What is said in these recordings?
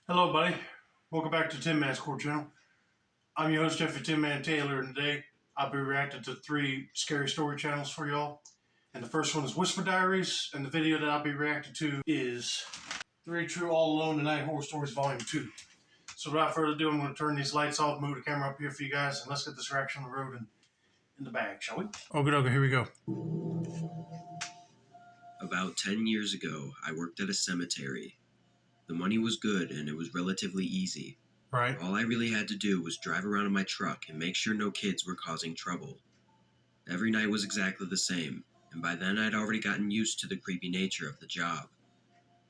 Hello, buddy. Welcome back to Tin Man's Core Channel. I'm your host, Jeffrey Tin Man Taylor, and today I'll be reacting to 3 scary story channels for y'all. And the first one is Whispered Diaries, and the video that I'll be reacting to is 3 True All Alone Tonight Horror Stories Vol.2. So without further ado, I'm going to turn these lights off, move the camera up here for you guys, and let's get this reaction on the road and in the bag, shall we? Okay, here we go. About 10 years ago, I worked at a cemetery. The money was good and it was relatively easy. Right. All I really had to do was drive around in my truck and make sure no kids were causing trouble. Every night was exactly the same, and by then I'd already gotten used to the creepy nature of the job.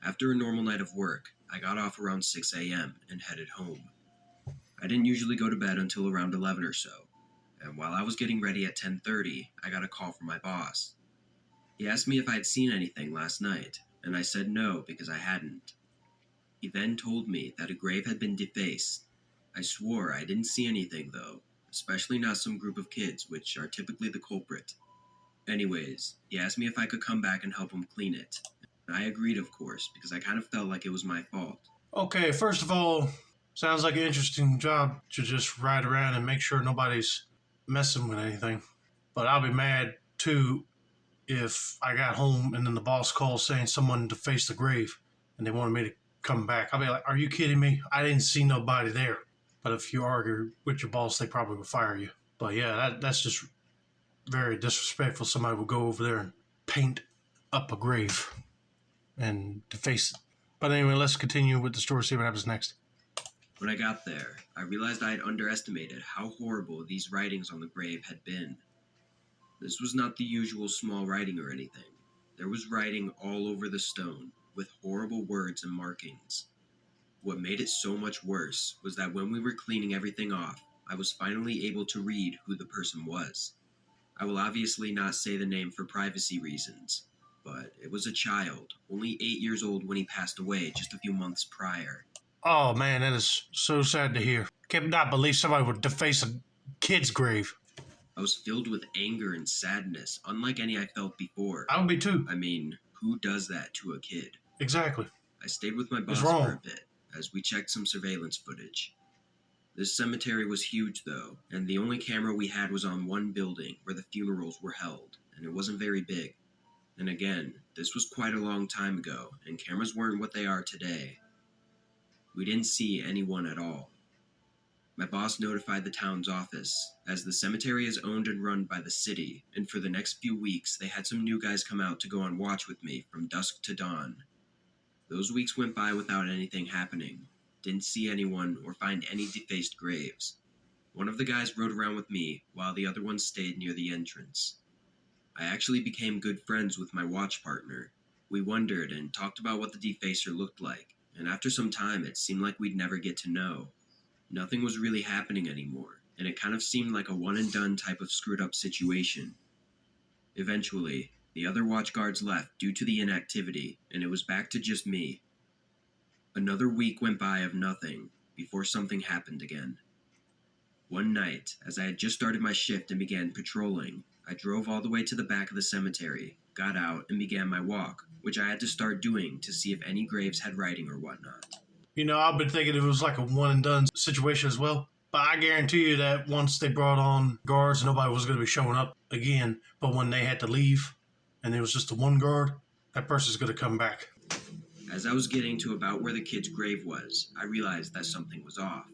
After a normal night of work, I got off around 6 a.m. and headed home. I didn't usually go to bed until around 11 or so, and while I was getting ready at 10:30, I got a call from my boss. He asked me if I had seen anything last night, and I said no because I hadn't. He then told me that a grave had been defaced. I swore I didn't see anything though, especially not some group of kids, which are typically the culprit. Anyways, he asked me if I could come back and help him clean it. And I agreed, of course, because I kind of felt like it was my fault. Okay, first of all, sounds like an interesting job to just ride around and make sure nobody's messing with anything. But I'll be mad too if I got home and then the boss calls saying someone defaced the grave and they wanted me to come back. I'll be like, are you kidding me? I didn't see nobody there. But if you argue with your boss, they probably will fire you. But yeah, that's just very disrespectful. Somebody will go over there and paint up a grave and deface it. But anyway, let's continue with the story, see what happens next. When I got there, I realized I had underestimated how horrible these writings on the grave had been. This was not the usual small writing or anything. There was writing all over the stone, with horrible words and markings. What made it so much worse was that when we were cleaning everything off, I was finally able to read who the person was. I will obviously not say the name for privacy reasons, but it was a child, only 8 years old when he passed away just a few months prior. Oh man, that is so sad to hear. Cannot believe somebody would deface a kid's grave. I was filled with anger and sadness, unlike any I felt before. I would be too. I mean, who does that to a kid? Exactly. I stayed with my boss for a bit, as we checked some surveillance footage. This cemetery was huge though, and the only camera we had was on one building where the funerals were held, and it wasn't very big. And again, this was quite a long time ago, and cameras weren't what they are today. We didn't see anyone at all. My boss notified the town's office, as the cemetery is owned and run by the city, and for the next few weeks they had some new guys come out to go on watch with me from dusk to dawn. Those weeks went by without anything happening. Didn't see anyone or find any defaced graves. One of the guys rode around with me, while the other one stayed near the entrance. I actually became good friends with my watch partner. We wondered and talked about what the defacer looked like, and after some time it seemed like we'd never get to know. Nothing was really happening anymore, and it kind of seemed like a one-and-done type of screwed-up situation. Eventually, the other watch guards left due to the inactivity, and it was back to just me. Another week went by of nothing, before something happened again. One night, as I had just started my shift and began patrolling, I drove all the way to the back of the cemetery, got out, and began my walk, which I had to start doing to see if any graves had writing or whatnot. You know, I've been thinking it was like a one and done situation as well. But I guarantee you that once they brought on guards, nobody was going to be showing up again. But when they had to leave and there was just the one guard, that person's going to come back. As I was getting to about where the kid's grave was, I realized that something was off.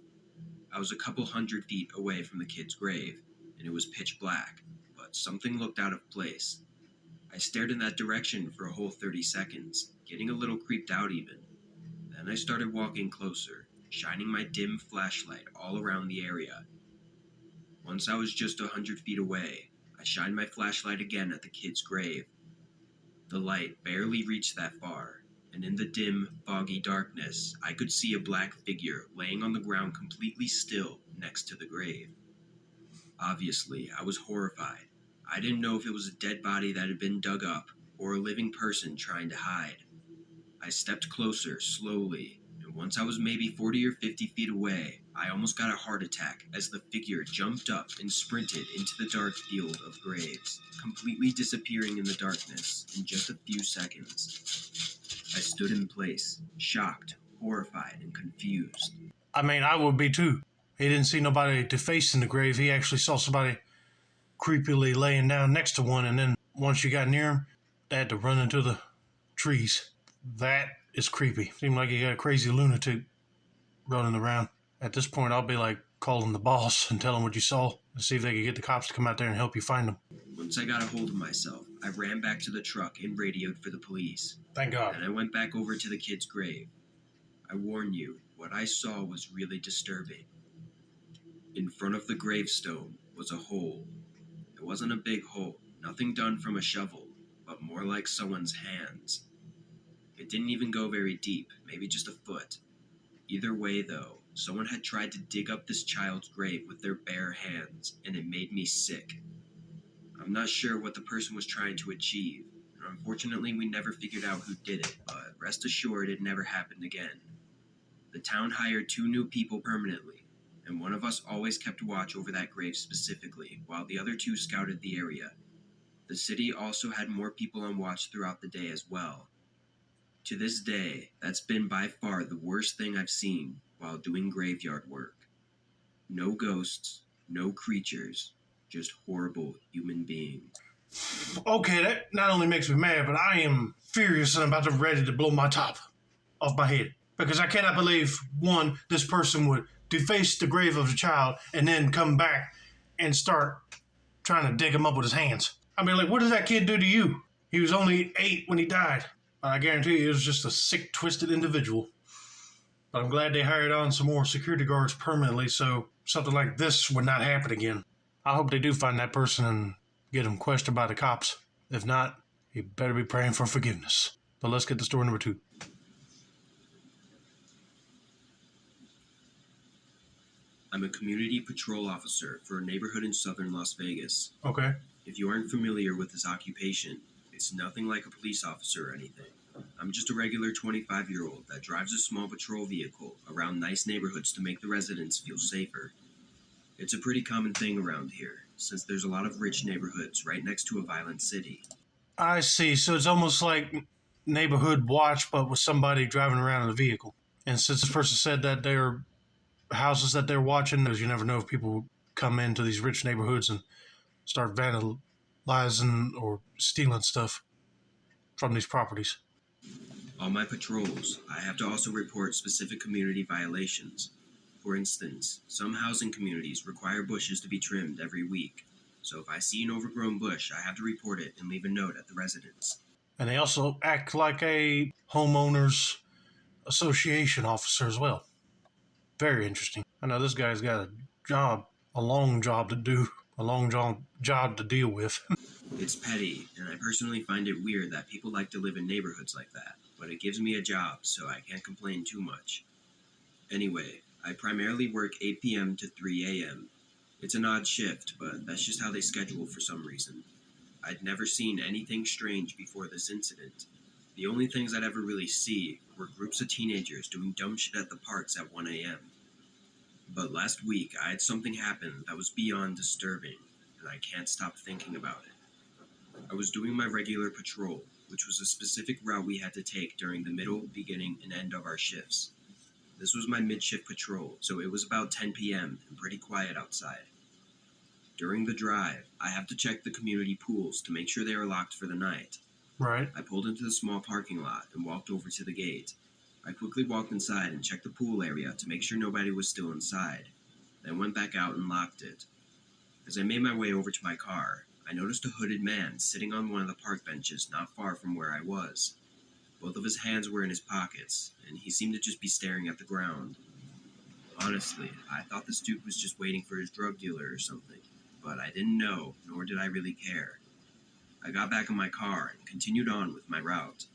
I was a couple 100 feet away from the kid's grave, and it was pitch black, but something looked out of place. I stared in that direction for a whole 30 seconds, getting a little creeped out even. Then I started walking closer, shining my dim flashlight all around the area. Once I was just 100 feet away, I shined my flashlight again at the kid's grave. The light barely reached that far, and in the dim, foggy darkness, I could see a black figure laying on the ground completely still next to the grave. Obviously, I was horrified. I didn't know if it was a dead body that had been dug up, or a living person trying to hide. I stepped closer, slowly, and once I was maybe 40 or 50 feet away, I almost got a heart attack as the figure jumped up and sprinted into the dark field of graves, completely disappearing in the darkness in just a few seconds. I stood in place, shocked, horrified and confused. I mean, I would be too. He didn't see nobody defacing the grave. He actually saw somebody creepily laying down next to one, and then once you got near him, they had to run into the trees. That is creepy. Seemed like you got a crazy lunatic running around. At this point, I'll be like calling the boss and telling what you saw and see if they could get the cops to come out there and help you find them. Once I got a hold of myself, I ran back to the truck and radioed for the police. Thank God. And I went back over to the kid's grave. I warn you, what I saw was really disturbing. In front of the gravestone was a hole. It wasn't a big hole, nothing done from a shovel, but more like someone's hands. It didn't even go very deep, maybe just a foot. Either way, though, someone had tried to dig up this child's grave with their bare hands, and it made me sick. I'm not sure what the person was trying to achieve, and unfortunately we never figured out who did it, but rest assured it never happened again. The town hired 2 new people permanently, and one of us always kept watch over that grave specifically, while the other 2 scouted the area. The city also had more people on watch throughout the day as well. To this day, that's been by far the worst thing I've seen while doing graveyard work. No ghosts, no creatures, just horrible human beings. Okay, that not only makes me mad, but I am furious and I'm about to ready to blow my top off my head. Because I cannot believe, one, this person would deface the grave of a child and then come back and start trying to dig him up with his hands. I mean, like, what did that kid do to you? He was only 8 when he died. I guarantee you he was just a sick, twisted individual. But I'm glad they hired on some more security guards permanently so something like this would not happen again. I hope they do find that person and get him questioned by the cops. If not, he better be praying for forgiveness. But let's get to story number 2. I'm a community patrol officer for a neighborhood in southern Las Vegas. Okay. If you aren't familiar with this occupation, it's nothing like a police officer or anything. I'm just a regular 25-year-old that drives a small patrol vehicle around nice neighborhoods to make the residents feel safer. It's a pretty common thing around here, since there's a lot of rich neighborhoods right next to a violent city. I see. So it's almost like neighborhood watch, but with somebody driving around in a vehicle. And since this person said that they're houses that they're watching, because you never know if people come into these rich neighborhoods and start vandalizing or stealing stuff from these properties. On my patrols, I have to also report specific community violations. For instance, some housing communities require bushes to be trimmed every week. So if I see an overgrown bush, I have to report it and leave a note at the residence. And they also act like a homeowners association officer as well. Very interesting. I know this guy's got a long job to do, a long job to deal with. It's petty, and I personally find it weird that people like to live in neighborhoods like that, but it gives me a job, so I can't complain too much. Anyway, I primarily work 8 p.m. to 3 a.m. It's an odd shift, but that's just how they schedule for some reason. I'd never seen anything strange before this incident. The only things I'd ever really see were groups of teenagers doing dumb shit at the parks at 1 a.m. But last week, I had something happen that was beyond disturbing, and I can't stop thinking about it. I was doing my regular patrol, which was a specific route we had to take during the middle, beginning, and end of our shifts. This was my mid-shift patrol, so it was about 10 p.m. and pretty quiet outside. During the drive, I have to check the community pools to make sure they are locked for the night. Right. I pulled into the small parking lot and walked over to the gate. I quickly walked inside and checked the pool area to make sure nobody was still inside, then went back out and locked it. As I made my way over to my car, I noticed a hooded man sitting on one of the park benches not far from where I was. Both of his hands were in his pockets, and he seemed to just be staring at the ground. Honestly, I thought this dude was just waiting for his drug dealer or something, but I didn't know, nor did I really care. I got back in my car and continued on with my route.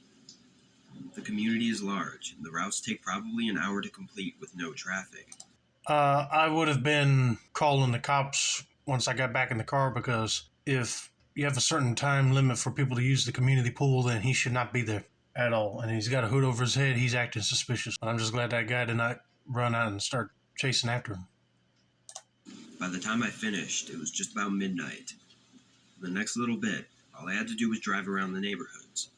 The community is large, and the routes take probably an hour to complete with no traffic. I would have been calling the cops once I got back in the car, because if you have a certain time limit for people to use the community pool, then he should not be there at all. And he's got a hood over his head. He's acting suspicious. But I'm just glad that guy did not run out and start chasing after him. By the time I finished, it was just about midnight. For the next little bit, all I had to do was drive around the neighborhoods.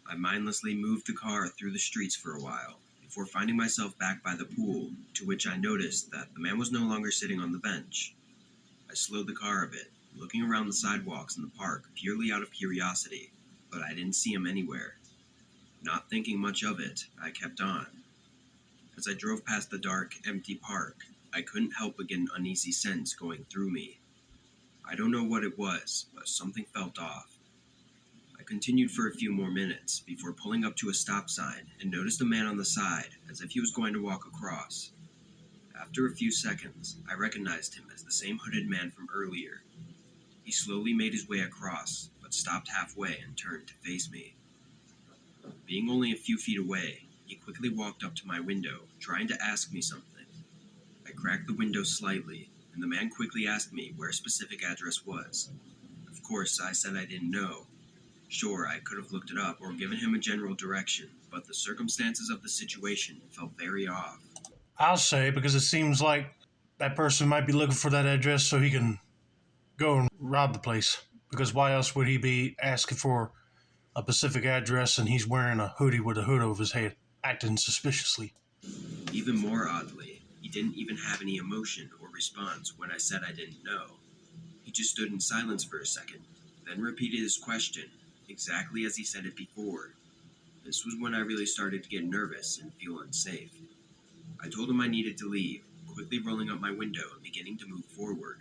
I mindlessly moved the car through the streets for a while, before finding myself back by the pool, to which I noticed that the man was no longer sitting on the bench. I slowed the car a bit, looking around the sidewalks in the park purely out of curiosity, but I didn't see him anywhere. Not thinking much of it, I kept on. As I drove past the dark, empty park, I couldn't help but get an uneasy sense going through me. I don't know what it was, but something felt off. I continued for a few more minutes before pulling up to a stop sign and noticed a man on the side as if he was going to walk across. After a few seconds, I recognized him as the same hooded man from earlier. He slowly made his way across, but stopped halfway and turned to face me. Being only a few feet away, he quickly walked up to my window, trying to ask me something. I cracked the window slightly, and the man quickly asked me where a specific address was. Of course, I said I didn't know. Sure, I could have looked it up or given him a general direction, but the circumstances of the situation felt very off. I'll say, because it seems like that person might be looking for that address so he can go and rob the place. Because why else would he be asking for a specific address and he's wearing a hoodie with a hood over his head, acting suspiciously? Even more oddly, he didn't even have any emotion or response when I said I didn't know. He just stood in silence for a second, then repeated his question, exactly as he said it before. This was when I really started to get nervous and feel unsafe. I told him I needed to leave, quickly rolling up my window and beginning to move forward.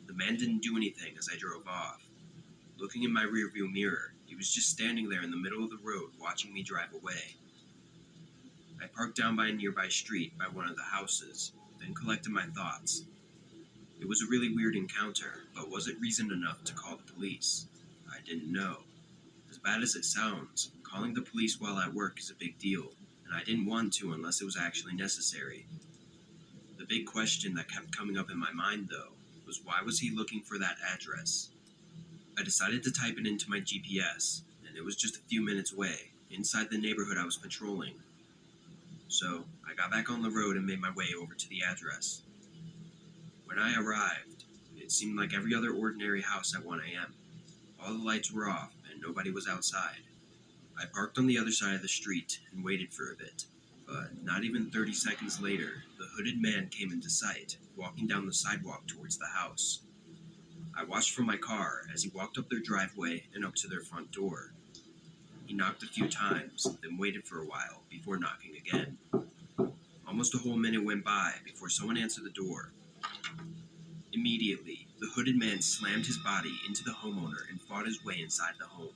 The man didn't do anything as I drove off. Looking in my rearview mirror, he was just standing there in the middle of the road watching me drive away. I parked down by a nearby street by one of the houses, then collected my thoughts. It was a really weird encounter, but was it reason enough to call the police? I didn't know. As bad as it sounds, calling the police while at work is a big deal, and I didn't want to unless it was actually necessary. The big question that kept coming up in my mind, though, was why was he looking for that address? I decided to type it into my GPS, and it was just a few minutes away, inside the neighborhood I was patrolling. So, I got back on the road and made my way over to the address. When I arrived, it seemed like every other ordinary house at 1 a.m. All the lights were off, and nobody was outside. I parked on the other side of the street and waited for a bit, but not even 30 seconds later, the hooded man came into sight, walking down the sidewalk towards the house. I watched from my car as he walked up their driveway and up to their front door. He knocked a few times, then waited for a while before knocking again. Almost a whole minute went by before someone answered the door. Immediately, the hooded man slammed his body into the homeowner and fought his way inside the home.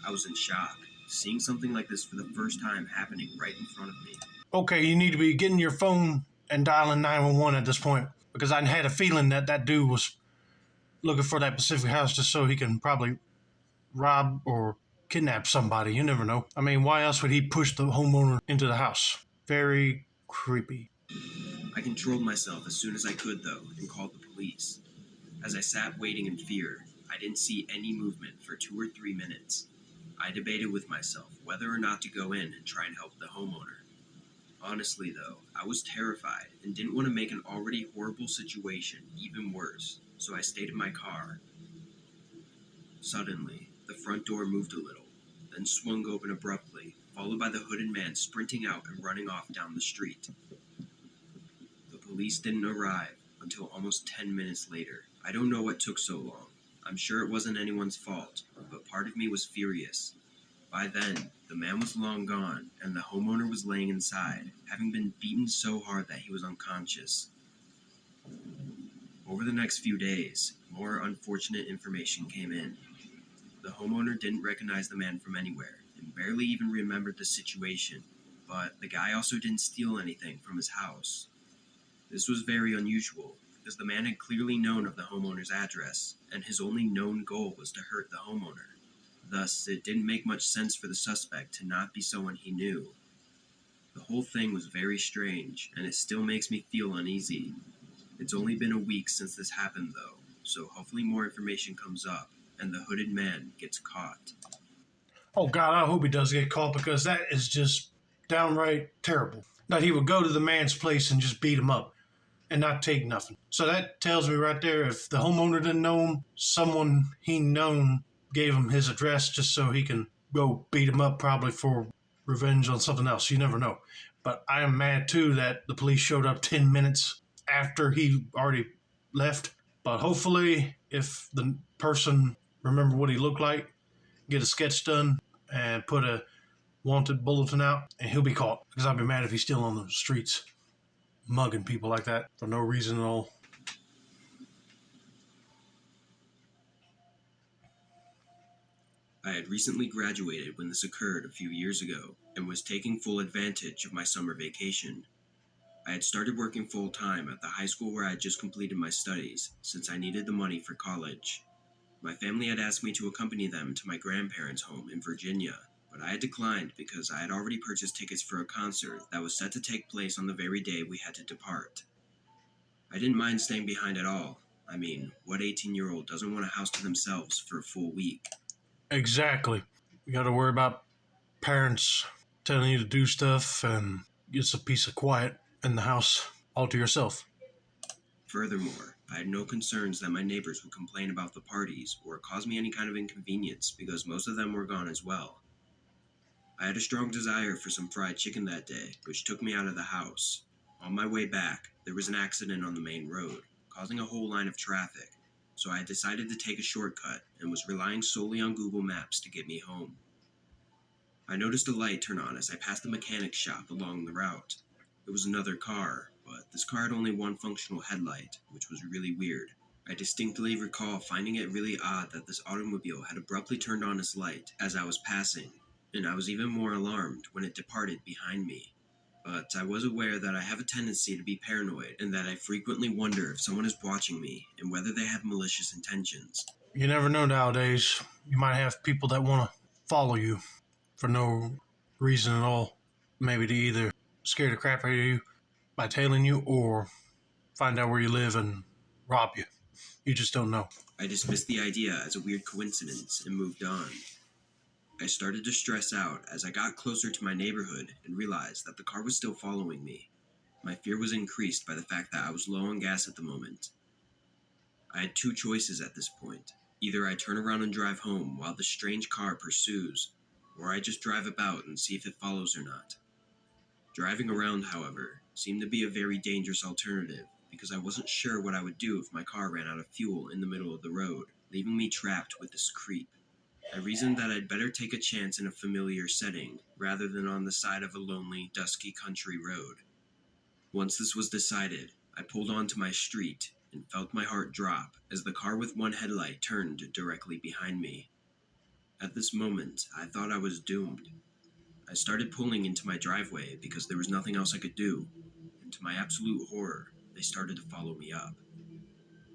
I was in shock, seeing something like this for the first time happening right in front of me. Okay, you need to be getting your phone and dialing 911 at this point, because I had a feeling that that dude was looking for that Pacific house just so he can probably rob or kidnap somebody. You never know. I mean, why else would he push the homeowner into the house? Very creepy. I controlled myself as soon as I could, though, and called the police. As I sat waiting in fear, I didn't see any movement for 2 or 3 minutes. I debated with myself whether or not to go in and try and help the homeowner. Honestly, though, I was terrified and didn't want to make an already horrible situation even worse, so I stayed in my car. Suddenly, the front door moved a little, then swung open abruptly, followed by the hooded man sprinting out and running off down the street. The police didn't arrive until almost 10 minutes later. I don't know what took so long. I'm sure it wasn't anyone's fault, but part of me was furious. By then, the man was long gone, and the homeowner was laying inside, having been beaten so hard that he was unconscious. Over the next few days, more unfortunate information came in. The homeowner didn't recognize the man from anywhere, and barely even remembered the situation, but the guy also didn't steal anything from his house. This was very unusual, because the man had clearly known of the homeowner's address, and his only known goal was to hurt the homeowner. Thus, it didn't make much sense for the suspect to not be someone he knew. The whole thing was very strange, and it still makes me feel uneasy. It's only been a week since this happened, though, so hopefully more information comes up, and the hooded man gets caught. Oh God, I hope he does get caught, because that is just downright terrible. That he would go to the man's place and just beat him up and not take nothing. So that tells me right there, if the homeowner didn't know him, someone he known gave him his address just so he can go beat him up, probably for revenge on something else. You never know. But I am mad too that the police showed up 10 minutes after he already left. But hopefully, if the person remember what he looked like, get a sketch done, and put a wanted bulletin out, and he'll be caught. Because I'd be mad if he's still on the streets mugging people like that for no reason at all. I had recently graduated when this occurred a few years ago and was taking full advantage of my summer vacation. I had started working full-time at the high school where I had just completed my studies, since I needed the money for college. My family had asked me to accompany them to my grandparents' home in Virginia, but I had declined because I had already purchased tickets for a concert that was set to take place on the very day we had to depart. I didn't mind staying behind at all. I mean, what 18-year-old doesn't want a house to themselves for a full week? Exactly. You got to worry about parents telling you to do stuff, and it's a piece of quiet in the house all to yourself. Furthermore, I had no concerns that my neighbors would complain about the parties or cause me any kind of inconvenience because most of them were gone as well. I had a strong desire for some fried chicken that day, which took me out of the house. On my way back, there was an accident on the main road, causing a whole line of traffic, so I decided to take a shortcut and was relying solely on Google Maps to get me home. I noticed a light turn on as I passed a mechanic's shop along the route. It was another car, but this car had only one functional headlight, which was really weird. I distinctly recall finding it really odd that this automobile had abruptly turned on its light as I was passing, and I was even more alarmed when it departed behind me. But I was aware that I have a tendency to be paranoid and that I frequently wonder if someone is watching me and whether they have malicious intentions. You never know nowadays. You might have people that want to follow you for no reason at all. Maybe to either scare the crap out of you by tailing you or find out where you live and rob you. You just don't know. I dismissed the idea as a weird coincidence and moved on. I started to stress out as I got closer to my neighborhood and realized that the car was still following me. My fear was increased by the fact that I was low on gas at the moment. I had two choices at this point. Either I turn around and drive home while this strange car pursues, or I just drive about and see if it follows or not. Driving around, however, seemed to be a very dangerous alternative because I wasn't sure what I would do if my car ran out of fuel in the middle of the road, leaving me trapped with this creep. I reasoned that I'd better take a chance in a familiar setting rather than on the side of a lonely, dusky country road. Once this was decided, I pulled onto my street and felt my heart drop as the car with one headlight turned directly behind me. At this moment, I thought I was doomed. I started pulling into my driveway because there was nothing else I could do, and to my absolute horror, they started to follow me up.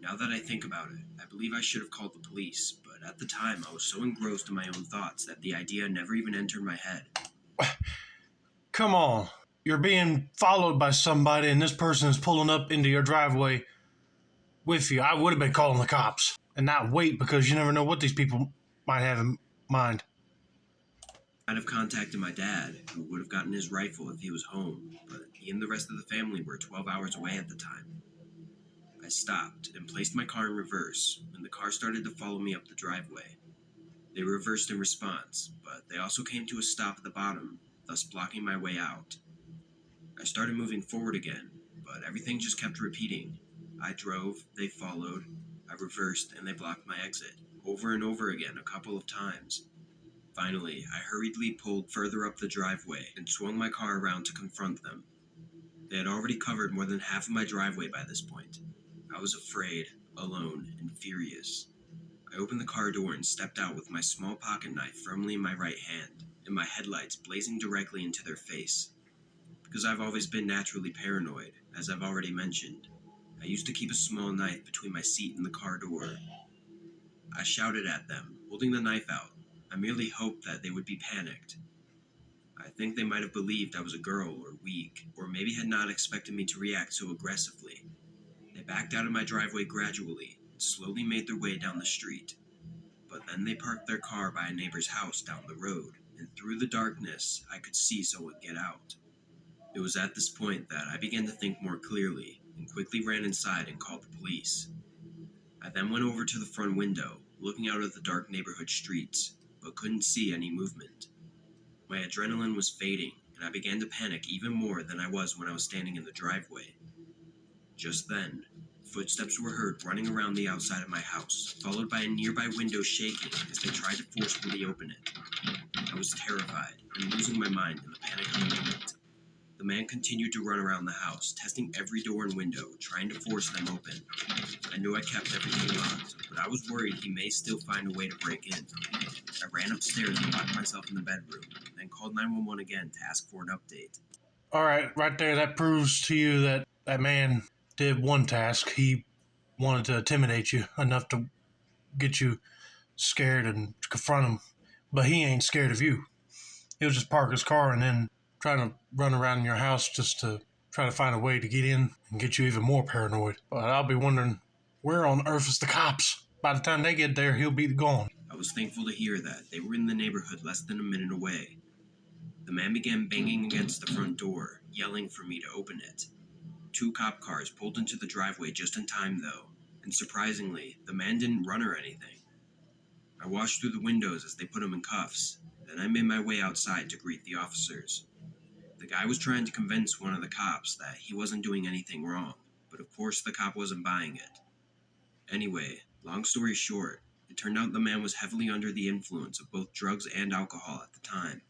Now that I think about it, I believe I should have called the police, but at the time I was so engrossed in my own thoughts that the idea never even entered my head. Come on. You're being followed by somebody and this person is pulling up into your driveway with you. I would have been calling the cops and not wait because you never know what these people might have in mind. I'd have contacted my dad, who would have gotten his rifle if he was home, but he and the rest of the family were 12 hours away at the time. I stopped and placed my car in reverse when the car started to follow me up the driveway. They reversed in response, but they also came to a stop at the bottom, thus blocking my way out. I started moving forward again, but everything just kept repeating. I drove, they followed, I reversed, and they blocked my exit, over and over again a couple of times. Finally, I hurriedly pulled further up the driveway and swung my car around to confront them. They had already covered more than half of my driveway by this point. I was afraid, alone, and furious. I opened the car door and stepped out with my small pocket knife firmly in my right hand, and my headlights blazing directly into their face. Because I've always been naturally paranoid, as I've already mentioned, I used to keep a small knife between my seat and the car door. I shouted at them, holding the knife out. I merely hoped that they would be panicked. I think they might have believed I was a girl or weak, or maybe had not expected me to react so aggressively. They backed out of my driveway gradually and slowly made their way down the street. But then they parked their car by a neighbor's house down the road, and through the darkness, I could see someone get out. It was at this point that I began to think more clearly and quickly ran inside and called the police. I then went over to the front window, looking out at the dark neighborhood streets, but couldn't see any movement. My adrenaline was fading, and I began to panic even more than I was when I was standing in the driveway. Just then, footsteps were heard running around the outside of my house, followed by a nearby window shaking as they tried to forcefully open it. I was terrified and losing my mind in the panic of the moment. The man continued to run around the house, testing every door and window, trying to force them open. I knew I kept everything locked, but I was worried he may still find a way to break in. I ran upstairs and locked myself in the bedroom, then called 911 again to ask for an update. All right, right there, that proves to you that that man did one task. He wanted to intimidate you enough to get you scared and confront him, but he ain't scared of you. He'll just park his car and then try to run around your house just to try to find a way to get in and get you even more paranoid. But I'll be wondering, where on earth is the cops? By the time they get there, he'll be gone. I was thankful to hear that. They were in the neighborhood less than a minute away. The man began banging against the front door, yelling for me to open it. 2 cop cars pulled into the driveway just in time, though, and surprisingly, the man didn't run or anything. I watched through the windows as they put him in cuffs, then I made my way outside to greet the officers. The guy was trying to convince one of the cops that he wasn't doing anything wrong, but of course the cop wasn't buying it. Anyway, long story short, it turned out the man was heavily under the influence of both drugs and alcohol at the time.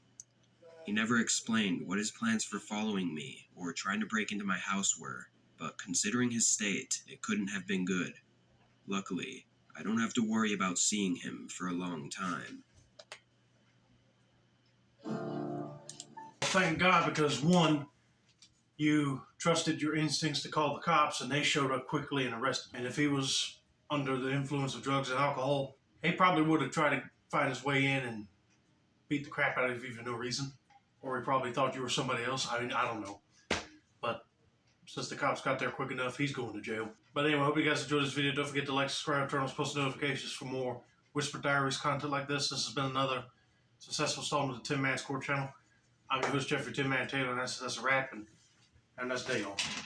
He never explained what his plans for following me or trying to break into my house were, but considering his state, it couldn't have been good. Luckily, I don't have to worry about seeing him for a long time. Thank God, because one, you trusted your instincts to call the cops and they showed up quickly and arrested him. And if he was under the influence of drugs and alcohol, he probably would have tried to find his way in and beat the crap out of you for no reason. Or he probably thought you were somebody else. I mean, I don't know. But since the cops got there quick enough, he's going to jail. But anyway, I hope you guys enjoyed this video. Don't forget to like, subscribe, turn on post notifications for more Whispered Diaries content like this. This has been another successful installment of the Tin Man's Court channel. I'm your host, Jeffrey Tin Man Taylor, and that's a wrap, and that's day on.